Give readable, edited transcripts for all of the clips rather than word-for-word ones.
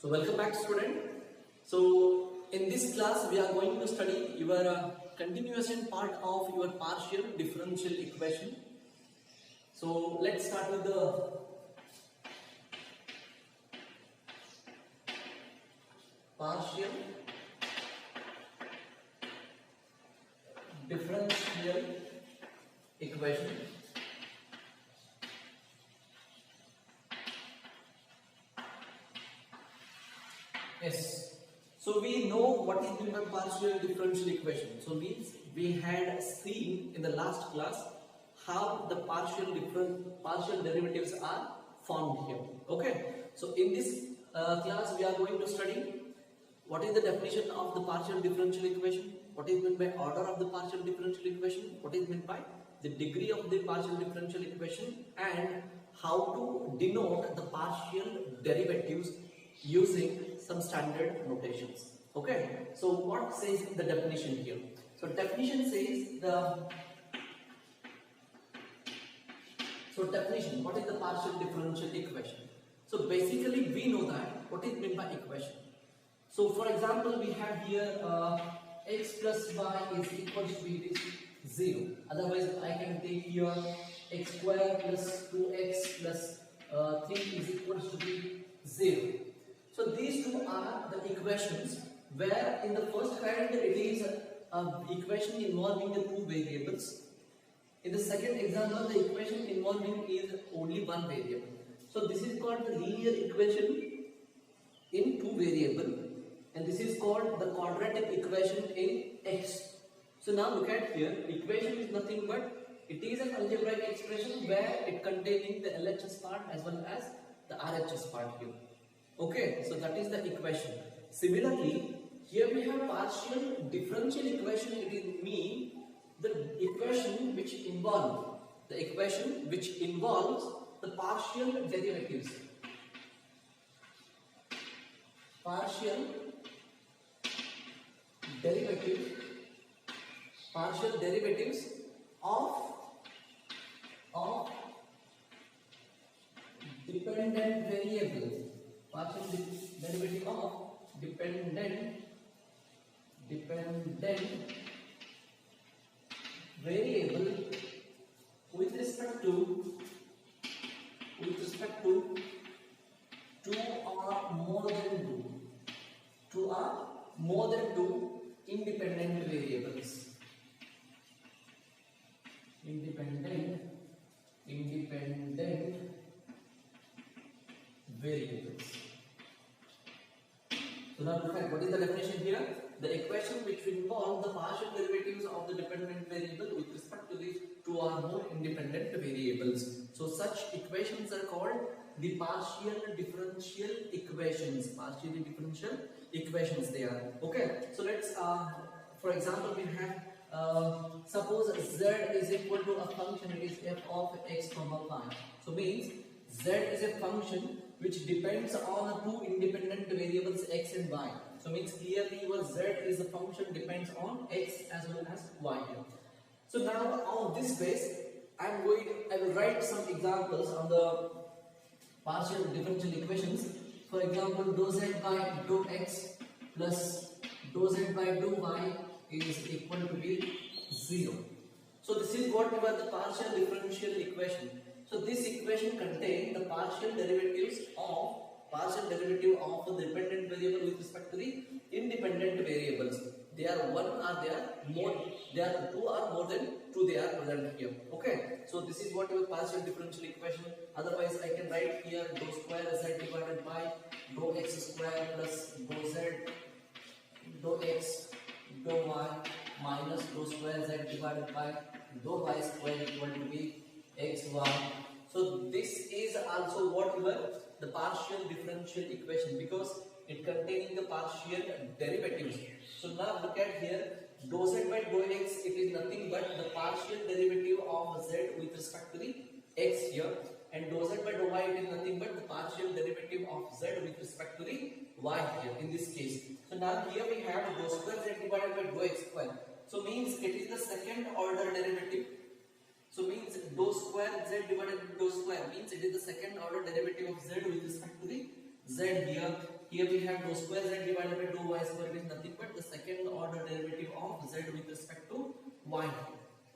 So welcome back student. So in this class we are going to study your continuation part of your partial differential equation. So let's start with the partial differential equation. Yes. So we know what is meant by partial differential equation. So means we had seen in the last class how the partial derivatives are formed here. Okay. So in this class we are going to study what is the definition of the partial differential equation, what is meant by order of the partial differential equation, what is meant by the degree of the partial differential equation, and how to denote the partial derivatives using some standard notations. Okay, so what says the definition here? So definition says definition, what is the partial differential equation? So basically we know that what is meant by equation. So for example we have here x plus y is equal to this 0. Otherwise I can take here x square plus 2x plus 3 is equal to be 0. So these two are the equations where in the first hand it is an equation involving the two variables. In the second example the equation involving is only one variable. So this is called the linear equation in two variable, and this is called the quadratic equation in x. So now look at here, equation is nothing but it is an algebraic expression where it containing the LHS part as well as the RHS part here. Okay, so that is the equation. Similarly, here we have partial differential equation. It is mean the equation which involves the partial derivatives. Partial derivatives of dependent variables. Partial derivative of dependent variable with respect to two or more than two independent variables. Independent variables. So now look at what is the definition here. The equation which involves the partial derivatives of the dependent variable with respect to the two or more independent variables. So such equations are called the partial differential equations. Partially differential equations they are. Okay. So let's for example we have suppose z is equal to a function, it is f of x comma y. So means z is a function which depends on two independent variables x and y. So means clearly your z is a function depends on x as well as y here. So now on this base I will write some examples on the partial differential equations. For example, dou z by dou x plus dou z by dou y is equal to be 0. So this is what we call the partial differential equation. So this equation contains the partial derivative of the dependent variable with respect to the independent variables. They are one or they are more, they are two or more than two they are present here. Okay, so this is what your partial differential equation. Otherwise I can write here dou square z divided by dou x square plus dou z dou x dou y minus dou square z divided by dou y square equal to be xy. So this is also what the partial differential equation, because it containing the partial derivatives. So now look at here, dou z by dou x, it is nothing but the partial derivative of z with respect to the x here, and dou z by dou y it is nothing but the partial derivative of z with respect to the y here in this case. So now here we have dou square z divided by dou x square. So means it is the second order derivative. So means dou square z divided by dou square means it is the second order derivative of z with respect to the z here. Here we have dou square z divided by dou y square, which is nothing but the second order derivative of z with respect to y.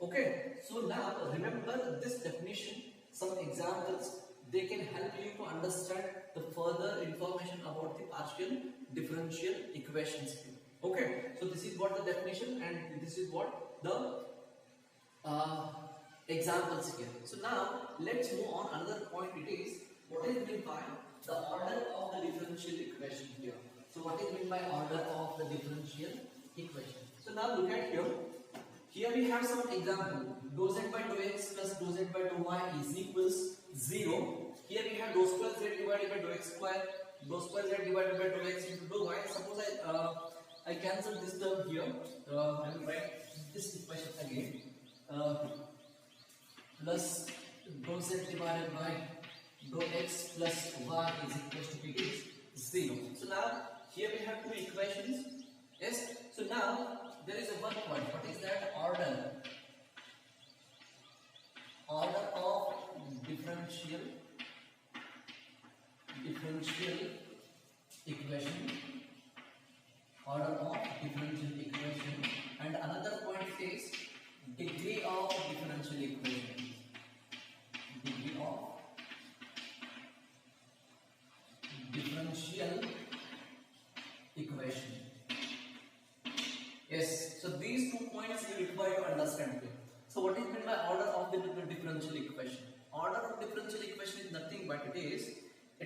Okay, so now remember this definition, some examples, they can help you to understand the further information about the partial differential equations here. Okay, so this is what the definition and this is what the examples here. So now let's move on another point. It is what is meant by the order of the differential equation here. So what is meant by order of the differential equation? So now look at here. Here we have some example. Dou z by dou x plus dou z by dou y is equals 0. Here we have dou square z divided by dou x square, dou square z divided by dou x into dou y. Suppose I cancel this term here. I will write this equation again. Plus dou z divided by dou x plus y is equals to it is 0. So now here we have two equations. Yes. So now there is a one point. What is that? Order of differential equation. Order of differential equation. And another point is degree of differential equation. Degree of differential equation. Yes, so these 2 points you require to understand here. So what is meant by order of the differential equation? Order of differential equation is nothing but it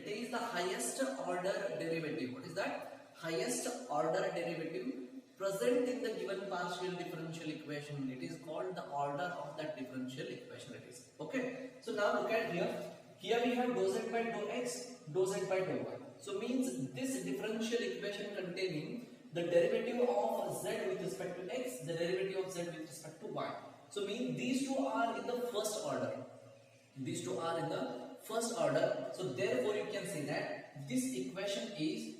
is the highest order derivative. What is that? Highest order derivative present in the given partial differential equation. It is called the order of that differential equation. It is okay. So now look at here. Here we have dou z by dou x, dou z by dou y. So means this differential equation containing the derivative of z with respect to x, the derivative of z with respect to y. So means these two are in the first order. These two are in the first order. So therefore you can say that this equation is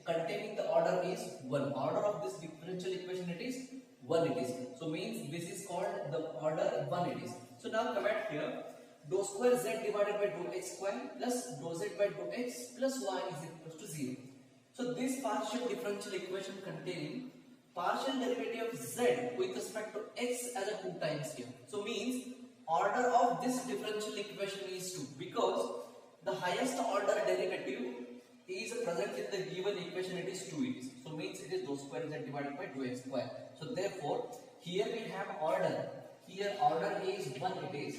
containing the order is 1. Order of this differential equation it is 1 it is. So means this is called the order 1 it is. So now come back here. Dou square z divided by dou x square plus dou z by dou x plus y is equal to 0. So this partial differential equation containing partial derivative of z with respect to x as a 2 times here. So means order of this differential equation is 2 because the highest order derivative is present in the given equation, it is 2 it is. So means it is dou square z divided by dou x square. So therefore here we have order. Here order is 1 it is.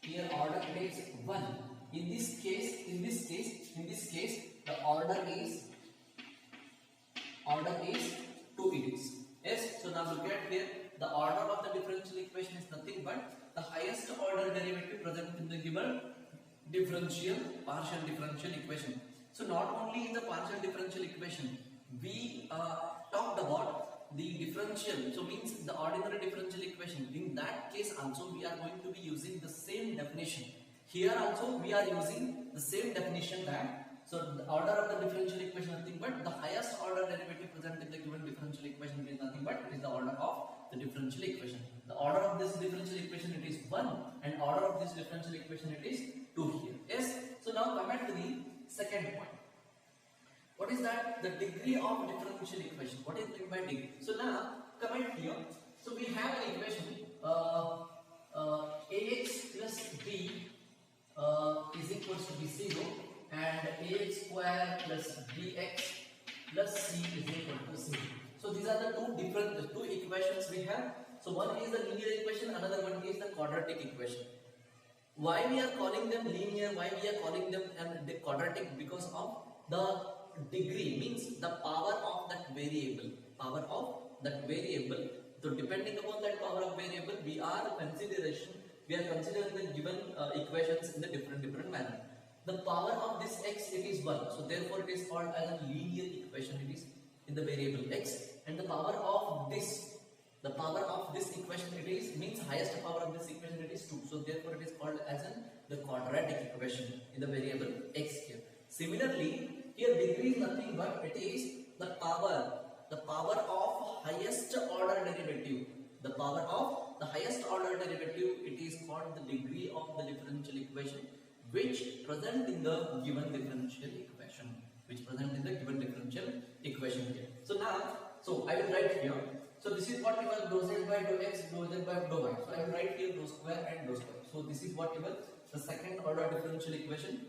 Here order is 1. In this case, the order is 2 it is. Yes. So now look at here. The order of the differential equation is nothing but the highest order derivative present in the given partial differential equation. So not only in the partial differential equation, we talked about the differential. So means the ordinary differential equation. In that case also we are going to be using the same definition. Here also we are using the same definition that. So the order of the differential equation is nothing but the highest order derivative present in the given differential equation is nothing but it is the order of the differential equation. The order of this differential equation it is 1 and order of this differential equation it is 2 here. Yes. So now come back to the second point. What is that? The degree of differential equation. What is meant by degree? So now come back here. So we have an equation ax plus b is equals to b0 and ax square plus bx plus c is equal to 0. So these are the two equations we have. So one is the linear equation, another one is the quadratic equation. Why we are calling them linear? Why we are calling them quadratic? Because of the degree, means the power of that variable. Power of that variable. So depending upon that power of variable, we are considering the given equations in the different manner. The power of this x it is 1, so therefore it is called as a linear equation. It is in the variable x, and the power of this equation it is means highest power of this equation it is 2. So therefore it is called as the quadratic equation in the variable x here. Similarly, here degree is nothing but it is the power of highest order derivative. The power of the highest order derivative it is called the degree of the differential equation. which present in the given differential equation, which present in the given differential equation here. So now, so I will write here. So this is what given dou z by dou x, dou z by dou y. So I will write here dou square and dou square. So this is what given the second order differential equation.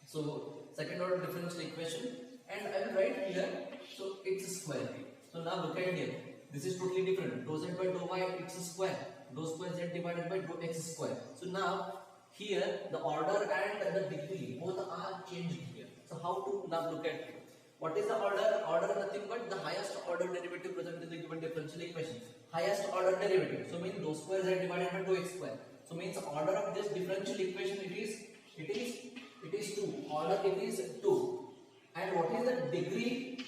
So second order differential equation, and I will write here. So it's a square. So now look at here. This is totally different. Dou z by dou y, it's a square. Dou square z divided by dou x square. So now here the order and the degree both are changed here. So how to now look at it? What is the order? Order is nothing but the highest order derivative present in the given differential equation. Highest order derivative. So means dou square z divided by dou x square. So means the order of this differential equation it is 2. Order it is 2. And what is the degree?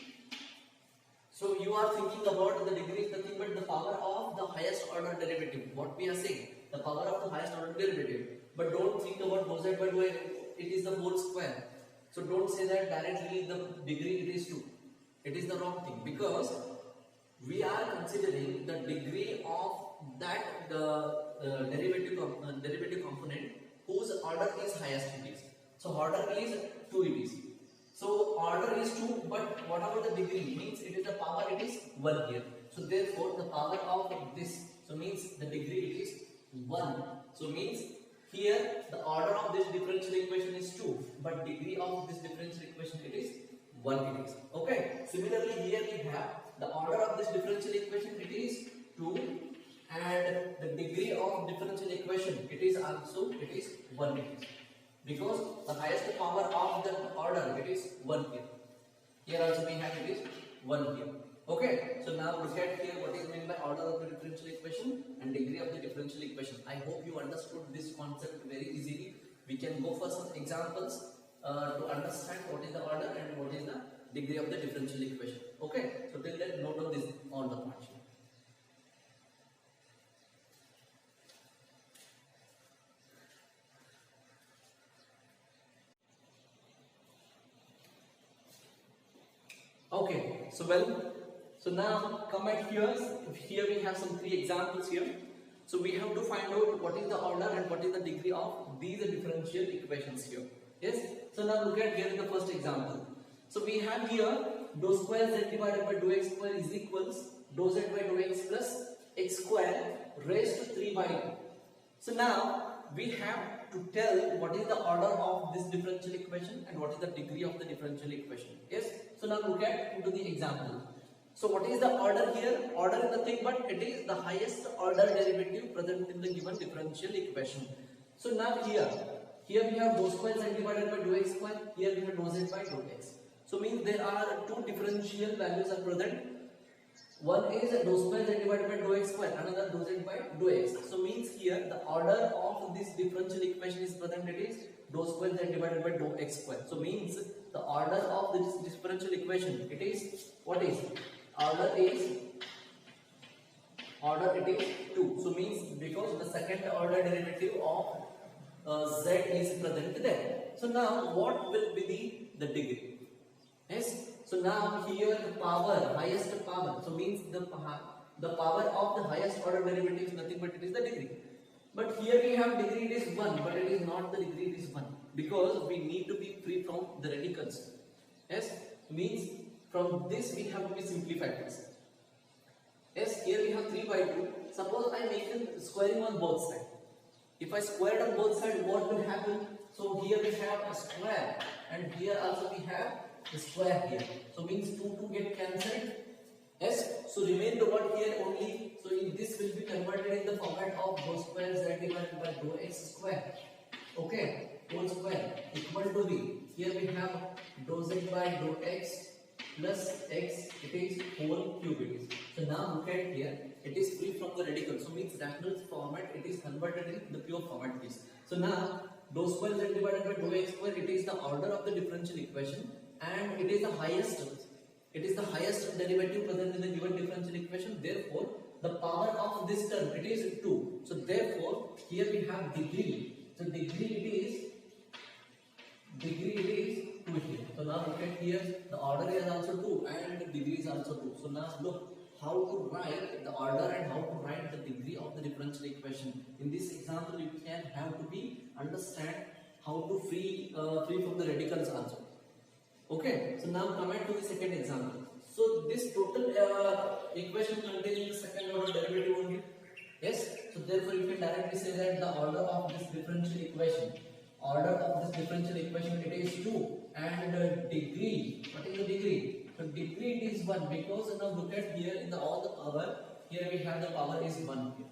So you are thinking about the degree is nothing but the power of the highest order derivative. What we are saying, the power of the highest order derivative. But don't think about dou z by dou x. It is the whole square. So don't say that directly the degree it is 2. It is the wrong thing, because we are considering the degree of that derivative component whose order is highest it is. So order is 2 it is. So order is 2, but whatever the degree means it is the power it is 1 here. So therefore the power of this, so means the degree it is 1. So means here the order of this differential equation is 2, but degree of this differential equation it is 1 it is. Okay. Similarly here we have the order of this differential equation it is 2, and the degree of differential equation it is also 1 it is. Because the highest power of the order it is 1 here. Here also we have it is 1 here. Okay. So now look at here what is meant by order of the differential equation and degree of the differential equation. I hope you understood this concept very easily. We can go for some examples to understand what is the order and what is the degree of the differential equation. Okay. So till then note on this all the parts. Okay, so now come at here. Here we have some 3 examples here. So we have to find out what is the order and what is the degree of these differential equations here. Yes. So now look at here in the first example. So we have here dou square z divided by dou x square is equals dou z by dou x plus x square raised to 3 by 2. So now we have to tell what is the order of this differential equation and what is the degree of the differential equation. Yes. So now look at into the example. So what is the order here? Order is nothing but it is the highest order derivative present in the given differential equation. So now here we have dou square z divided by dou x square. Here we have dou z by dou x. So means there are 2 differential values are present. One is dou square z divided by dou x square, another dou z by dou x. So means here the order of this differential equation is present, it is dou square z divided by dou x square. So means the order of this differential equation it is what is order it is 2. So means because the second order derivative of z is present there. So now what will be the degree? Yes. So now here the power, highest power, so means the power of the highest order derivative is nothing but it is the degree. But here we have degree it is 1, but it is not the degree it is 1, because we need to be free from the radicals. Yes, means from this we have to be simplified this. Yes, here we have 3 by 2. Suppose I make a squaring on both sides. If I square it on both sides, what will happen? So here we have a square, and here also we have the square here. So means 2 get cancelled. Yes. So remain the word here only. So in this will be converted in the format of dou square z divided by dou x square. Okay. Whole square equal to b. Here we have dou z by dou x plus x. It is whole cube it is. So now look at here. It is free from the radical. So means rational format it is converted in the pure format is. So now dou square z divided by dou x square it is the order of the differential equation. And it is the highest derivative present in the given differential equation. Therefore, the power of this term it is 2. So therefore, here we have degree. So degree it is 2 here. So now look at here, the order is also 2 and the degree is also 2. So now look how to write the order and how to write the degree of the differential equation. In this example, you can have to be understand how to free from the radicals also. Okay, so now come to the second example. So this total equation contains the second order derivative only. Yes, so therefore you can directly say that the order of this differential equation, it is 2, and degree, what is the degree? So degree it is 1, because now look at here in the all the power, here we have the power is 1 here.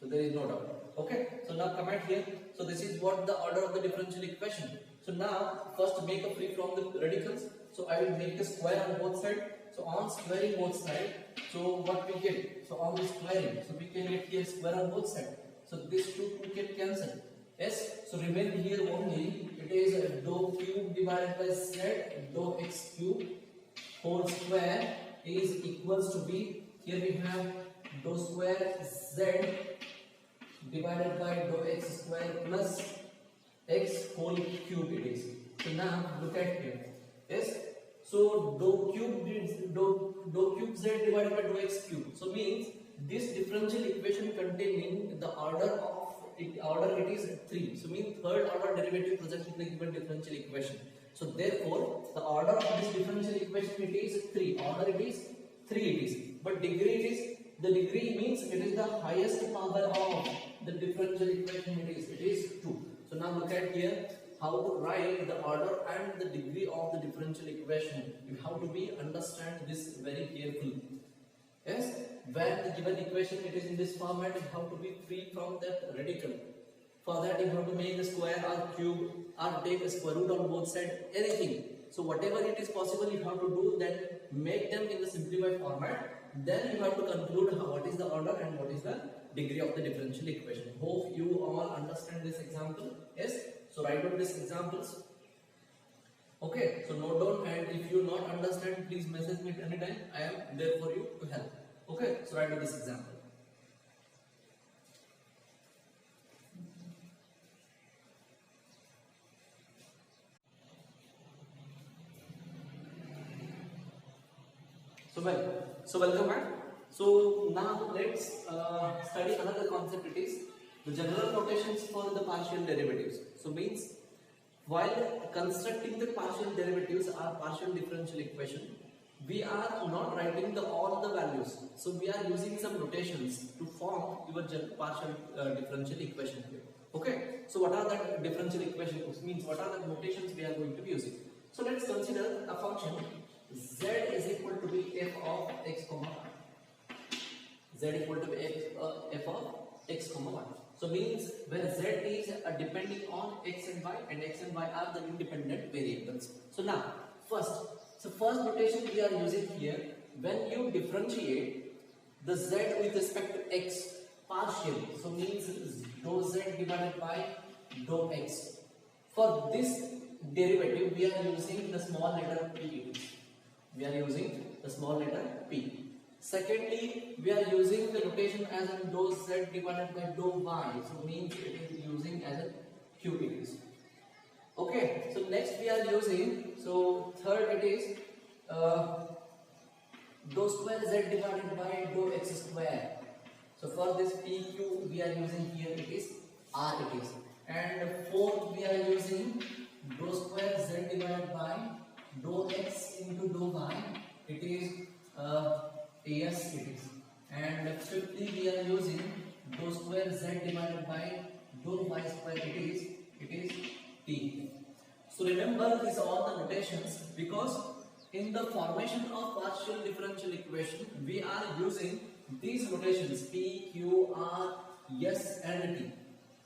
So there is no doubt. Okay, so now come at here. So this is what the order of the differential equation. So now first make a free from the radicals. So I will make the square on both sides. So on squaring both sides, so what we get? So on the squaring, so we can get here square on both sides. So this 2 can cancel. Yes, so remain here only. It is dou cube divided by z dou x cube whole square is equals to b. Here we have dou square z divided by dou x square plus x whole cube it is. So now look at here. Yes, so dou cube z divided by dou x cube. So means this differential equation containing the order it is 3. So means third order derivative present in the given differential equation. So therefore the order of this differential equation it is 3. Order it is 3 it is. But degree it is, the degree means it is the highest power of the differential equation it is 2. So now look at here how to write the order and the degree of the differential equation. You have to be understand this very carefully. Yes, when the given equation it is in this format, you have to be free from that radical. For that you have to make the square or cube or take a square root on both sides, anything. So whatever it is possible you have to do, then make them in the simplified format. Then you have to conclude what is the order and what is the degree of the differential equation. Hope you all understand this example. Yes, so write down these examples. Okay, so note down, and if you not understand, please message me at any time. I am there for you to help. Okay, so write down this example. So welcome back. So now let's study another concept. It is the general notations for the partial derivatives. So means while constructing the partial derivatives or partial differential equation, we are not writing all the values. So we are using some notations to form your partial differential equation here. Okay. So what are the differential equations? Means what are the notations we are going to be using? So let's consider a function z is equal to be f of x comma y. Z equal to be f of x comma y. So means where z is depending on x and y are the independent variables. So now first notation we are using here, when you differentiate the z with respect to x partial, so means dou z divided by dou x. For this derivative we are using the small letter p. We are using the small letter p. Secondly, we are using the notation as a dou z divided by dou y. So means it is using as a q it is. Okay. So next we are using, so third it is dou square z divided by dou x square. So for this pq we are using here it is r it is. And fourth we are using dou square z divided by dou x into dou y. It is as it is. And fifthly we are using dou square z divided by dou y square. It is t. So remember these are all the notations, because in the formation of partial differential equation we are using these notations p, q, r, s and t.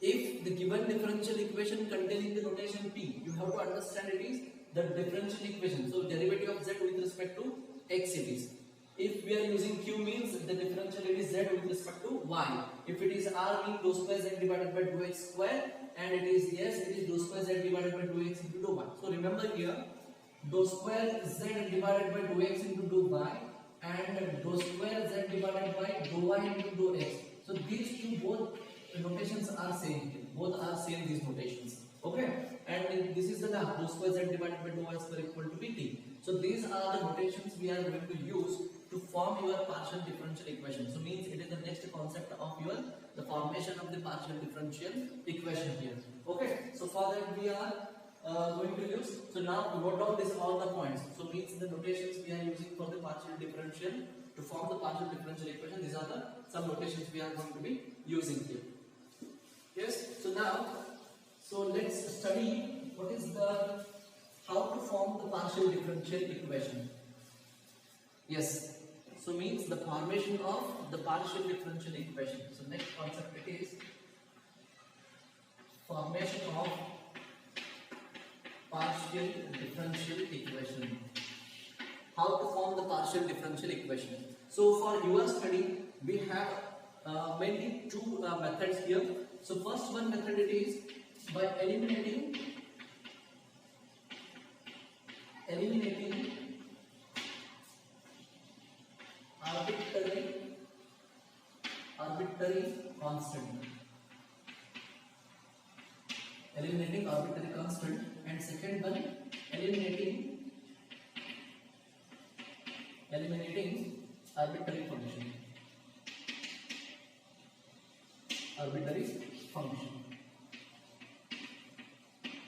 If the given differential equation containing the notation p, you have to understand it is the differential equation. So derivative of z with respect to x it is. If we are using q means the differential it is z with respect to y. If it is r means dou square z divided by dou x square, and it is yes, it is dou square z divided by dou x into dou y. So remember here dou square z divided by dou x into dou y and dou square z divided by dou y into dou x. So these two both notations are same. Both are same, these notations. Okay, and this is the dou square z divided by dou y square equal to pt. So these are the notations we are going to use to form your partial differential equation. So means it is the next concept of your the formation of the partial differential equation here. Okay, so for that we are going to use. So now we wrote down this all the points. So means the notations we are using for the partial differential to form the partial differential equation. These are the some notations we are going to be using here. Yes. So now, so let's study what is the how to form the partial differential equation. Yes. So means the formation of the partial differential equation. So next concept it is formation of partial differential equation. How to form the partial differential equation. So for your study, we have mainly two methods here. So first one method it is by eliminating arbitrary constant. Eliminating arbitrary constant, and second one eliminating arbitrary function.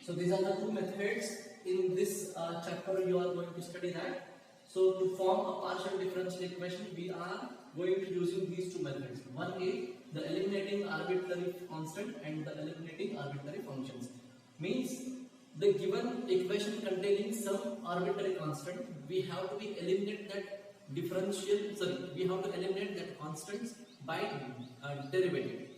So these are the two methods in this chapter you are going to study that. So to form a partial differential equation, we are going to using these two methods. One is the eliminating arbitrary constant and the eliminating arbitrary functions. Means the given equation containing some arbitrary constant, we have to be eliminate that we have to eliminate that constants by derivative.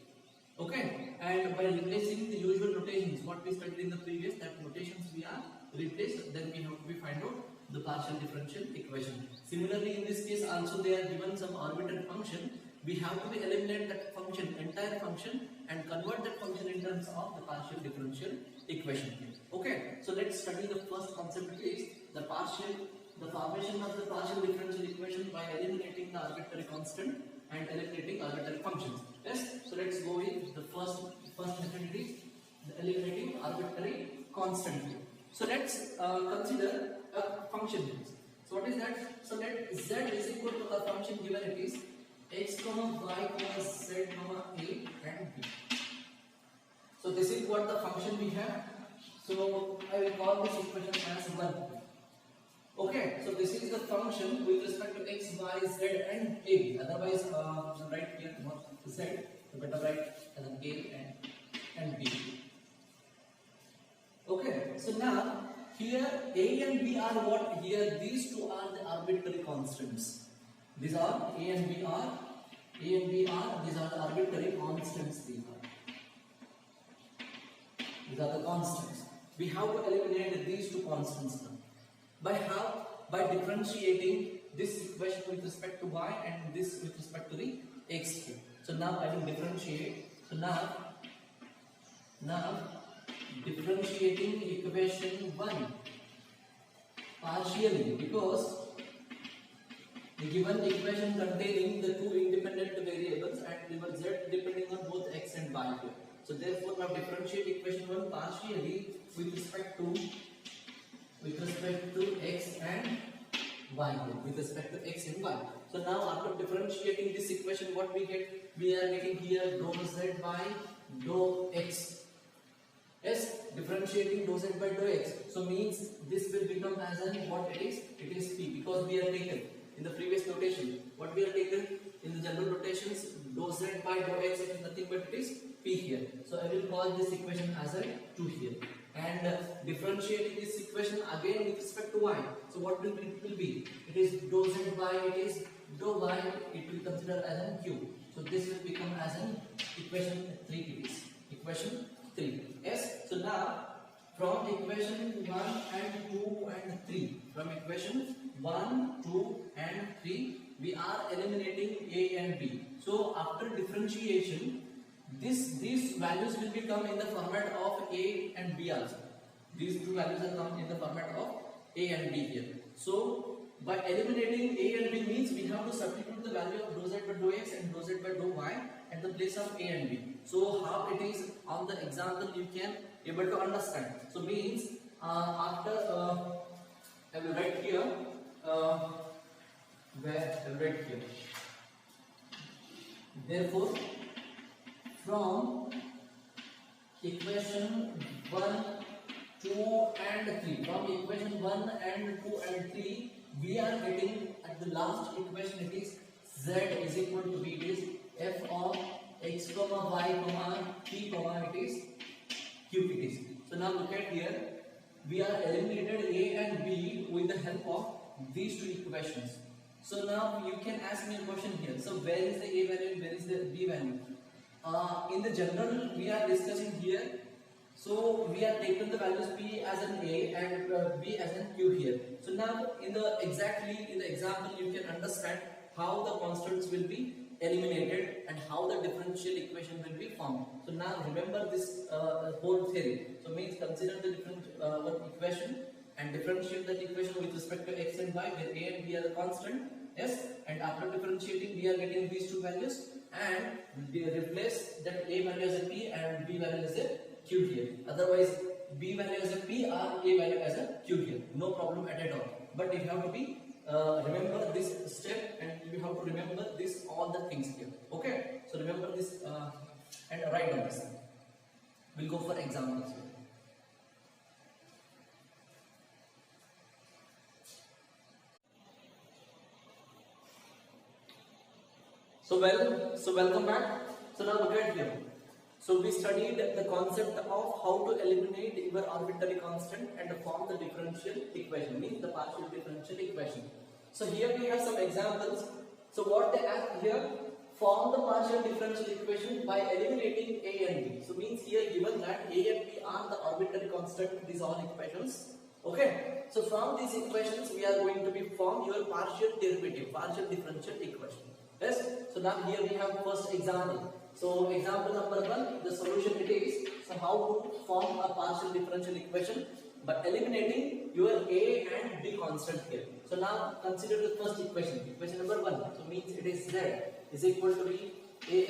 Okay, and by replacing the usual notations what we studied in the previous, that notations we are replaced, then we have to be find out the partial differential equation. Similarly, in this case also they are given some arbitrary function. We have to be eliminate that function, entire function, and convert that function in terms of the partial differential equation. Okay, so let's study the first concept is the formation of the partial differential equation by eliminating the arbitrary constant and eliminating arbitrary functions. Yes, so let's go with the first method is the eliminating arbitrary constant. So let's consider a function. So what is that? So let z is equal to the function given it is x comma y comma z comma a and b. So this is what the function we have. So I will call this equation as 1. Okay, so this is the function with respect to x, y, z and a. Otherwise, write here not z, so better write as a and b. Okay, so now here a and b are what? Here these two are the arbitrary constants. These are a and b are these are the arbitrary constants. These are the constants. We have to eliminate these two constants now. By how? By differentiating this equation with respect to y and this with respect to the x. So now I will differentiate. So now differentiating equation 1 partially, because the given equation containing the two independent variables and given z depending on both x and y here. So therefore now differentiate equation 1 partially with respect to x and y here, with respect to x and y. So now after differentiating this equation, what we get? We are getting here dou z by dou x. Yes, differentiating dou z by dou x. So means this will become as an what it is? It is p, because we are taken in the previous notation. What we are taken in the general notations, dou z by dou x is nothing but it is p here. So I will call this equation as a 2 here. And differentiating this equation again with respect to y. So what will it will be? It is dou z by it is dou y. It will consider as an q. So this will become as an equation 3. It is equation 3. Yes. So now from equation 1 and 2 and 3, from equation 1, 2 and 3, we are eliminating a and b. So after differentiation, these values will become in the format of a and b also. These two values are come in the format of a and b here. So by eliminating a and b means we have to substitute the value of dou z by dou x and dou z by dou y at the place of a and b. So how it is on the example you can able to understand. So means after I will write here right here. Therefore, from equation 1, 2 and 3, from equation 1 and 2 and 3, we are getting at the last equation, it is z is equal to b, it is f of x comma y comma t comma it is q it is. So now look at here, we are eliminated a and b with the help of these two equations. So now you can ask me a question here. So where is the a value and where is the b value? In the general we are discussing here. So we are taking the values p as an a and b as an q here. So now in the example you can understand how the constants will be eliminated and how the differential equation will be formed. So now remember this whole theory. So means consider the different equation and differentiate that equation with respect to x and y, where a and b are the constant. Yes, and after differentiating we are getting these two values and we replace that a value as a p and b value as a q here. Otherwise b value as a p or a value as a q here. No problem at all. But you have to be remember this step and you have to remember this all the things here. Okay, so remember this and write down this. We'll go for examples here. So welcome back. So now look at here. So we studied the concept of how to eliminate your arbitrary constant and form the differential equation, means the partial differential equation. So here we have some examples. So what they ask here, form the partial differential equation by eliminating a and b. So means here given that a and b are the arbitrary constant, these all equations. Okay. So from these equations we are going to be form your partial derivative, partial differential equation. Yes. So now here we have first example. So example number 1, the solution it is. So how to form a partial differential equation by eliminating your a and b constant here. So now consider the first equation. Equation number 1. So means it is z is equal to be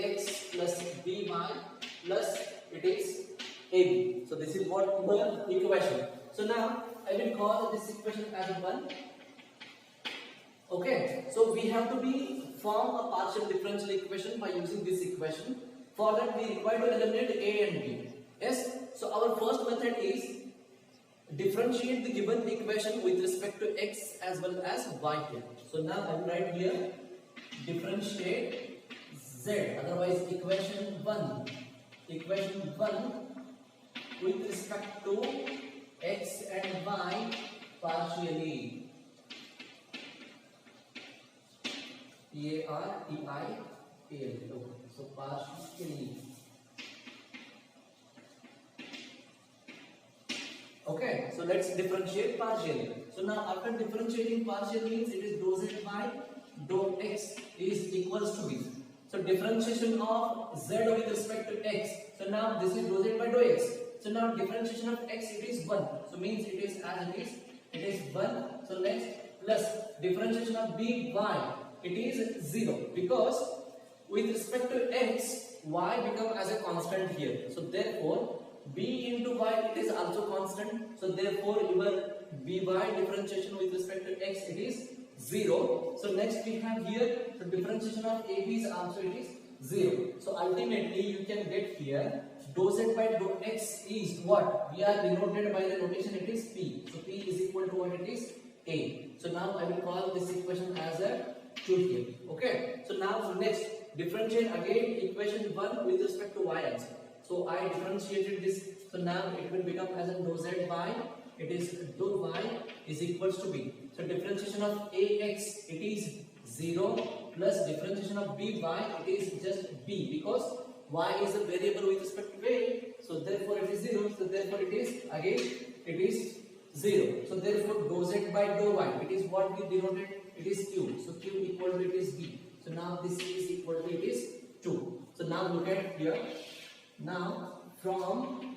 ax plus by plus it is ab. So this is what the equation. So now I will call this equation as a 1. Okay, so we have to form a partial differential equation by using this equation. For that we require to eliminate a and b. Yes, so our first method is differentiate the given equation with respect to x as well as y here. So now I will write here differentiate z, otherwise equation 1 with respect to x and y partially. P-A-R-T-I-A-L. So partially. Okay, so let's differentiate partially. So now after differentiating partially means it is dou z by dou x is equals to b. So differentiation of z with respect to x. So now this is dou z by dou x. So now differentiation of x it is 1. So means it is as it is 1. So next plus differentiation of by. It is 0 because with respect to x, y become as a constant here. So therefore, b into y it is also constant. So therefore, your by differentiation with respect to x it is 0. So next we have here the differentiation of ab is also it is 0. So ultimately you can get here dou z by dou x is what? We are denoted by the notation it is p. So p is equal to what it is? A. So now I will call this equation as a 2 here. Okay. So now next differentiate again equation 1 with respect to y also. So I differentiated this. So now it will become as a dou z by it is dou y is equals to b. So differentiation of ax it is 0 plus differentiation of by it is just b because y is a variable with respect to a. So therefore it is 0. So therefore it is again it is 0. So therefore dou z by dou y it is what we denoted. It is q. So q equal to it is b. So now this is equal to it is 2. So now look at here. Now from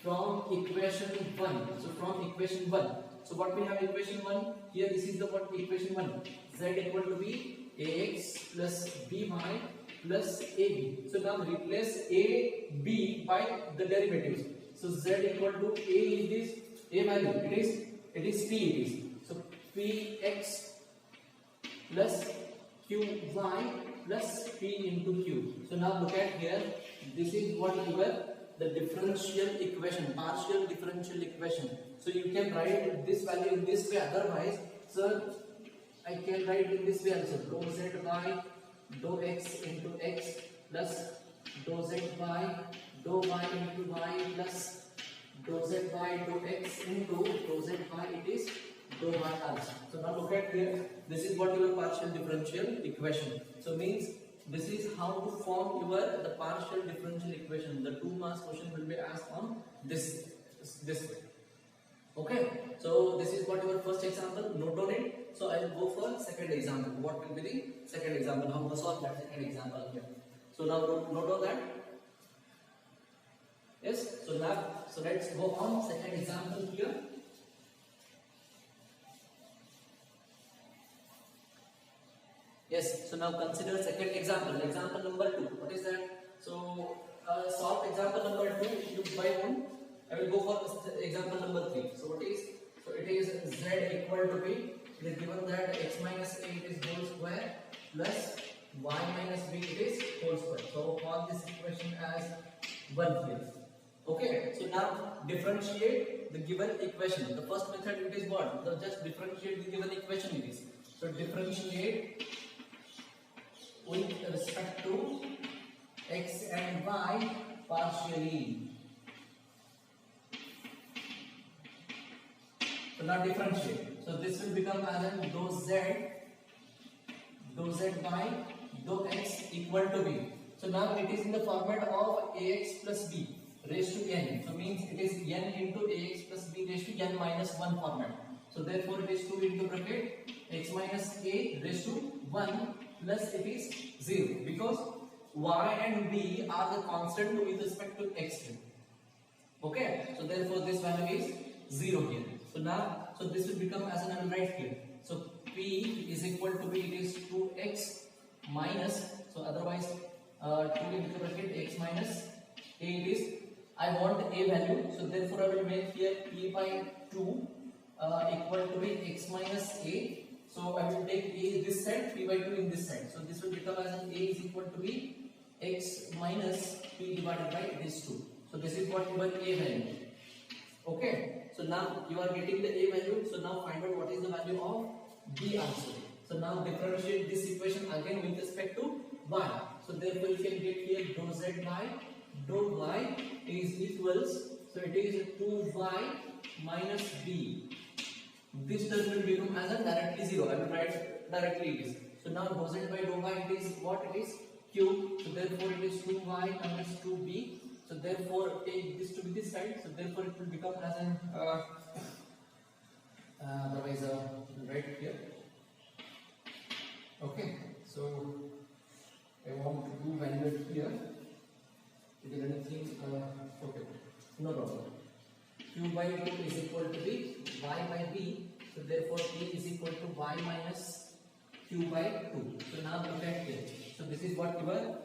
equation 1. So from equation 1. So what we have equation 1 here. This is the what equation 1. Z equal to b ax plus by plus ab. So now replace a b by the derivatives. So z equal to a is this a value. It is p. It is so px plus qy plus p into q. So now look at here, this is what your the differential equation, partial differential equation. So you can write this value in this way, otherwise so I can write in this way also, dou z by dou x into x plus dou z by dou y into y plus dou z by dou x into dou z by it is dou y also. So now look at here, this is what your partial differential equation. So means this is how to form your the partial differential equation. The 2 marks question will be asked on this way. Okay, so this is what your first example, note on it. So I will go for second example. What will be the second example? How to solve that second example here? So now note on that. Yes, so now let's go on second example here. Yes, so now consider second example, example number 2. What is that? So solve example number 2 you by one. I will go for example number 3. So what is? So it is z equal to b. It is given that x minus a it is whole square plus y minus b it is whole square. So call this equation as 1 here. Okay, so now differentiate the given equation. The first method it is what? So just differentiate the given equation it is. So differentiate with respect to x and y partially. So now differentiate. So this will become as in dou z by dou x equal to b. So now it is in the format of ax plus b raised to n. So means it is n into ax plus b raised to n minus 1 format. So therefore it is 2 into bracket x minus a raised to 1 plus it is 0 because y and b are the constant with respect to x here. Okay, so therefore this value is 0 here. So now, so this will become as an right here. So p is equal to b, it is 2x minus, so otherwise 2 into bracket x minus a it is, I want a value, so therefore I will make here p by 2 equal to be x minus a. So I will take a this side, p by 2 in this side. So this will become as an a is equal to be x minus p divided by this 2. So this is what your a value. Okay, so now you are getting the a value. So now find out what is the value of b also. So now differentiate this equation again with respect to y. So therefore you can get here dou z by dou y is equals, so it is 2y minus b. This term will become as a directly 0. I will write directly it is. So now dou z by dou y it is what? It is q. So therefore it is 2y minus 2b. So therefore take this to be this side. So therefore it will become as an otherwise right here. Okay. So I want to do value here. Is there anything? Okay. No problem. Q by 2 is equal to be y by b. So therefore p is equal to y minus q by 2. So now look at here. So this is what your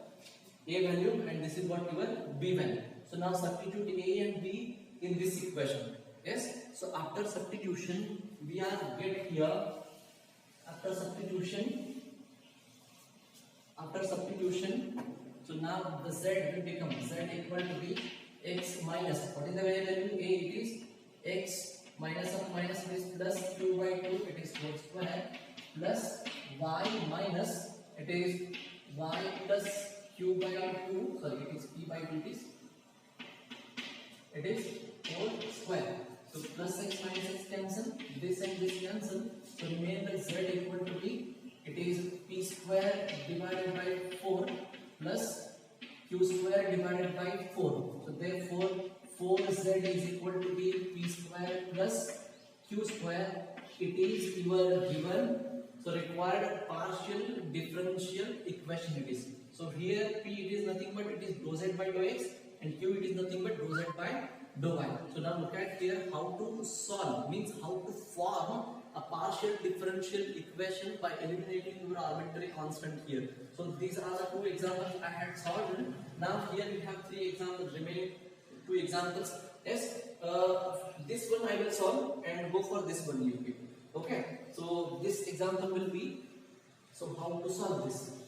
a value and this is what your b value. So now substitute a and b in this equation. Yes. So after substitution we are get here. After substitution. So now the z will become z equal to be x minus, what is the value? A it is x minus of minus is plus q by 2 it is whole square plus y minus it is y plus q by 2, sorry it is p by 2 it is whole square. So plus x minus x cancel, this and this cancel, so remain the z equal to be it is p square divided by 4 plus q square divided by 4. So therefore 4z is equal to be p square plus q square. It is your given, so required partial differential equation it is. So here p it is nothing but it is dou z by dou x and q it is nothing but dou z by dou y. So now look at here how to solve, means how to form a partial differential equation by eliminating your arbitrary constant here. So these are the 2 examples I had solved. Now here we have 3 examples, remaining 2 examples. Yes, this one I will solve and go for this one you people. Okay, so this example will be So how to solve this?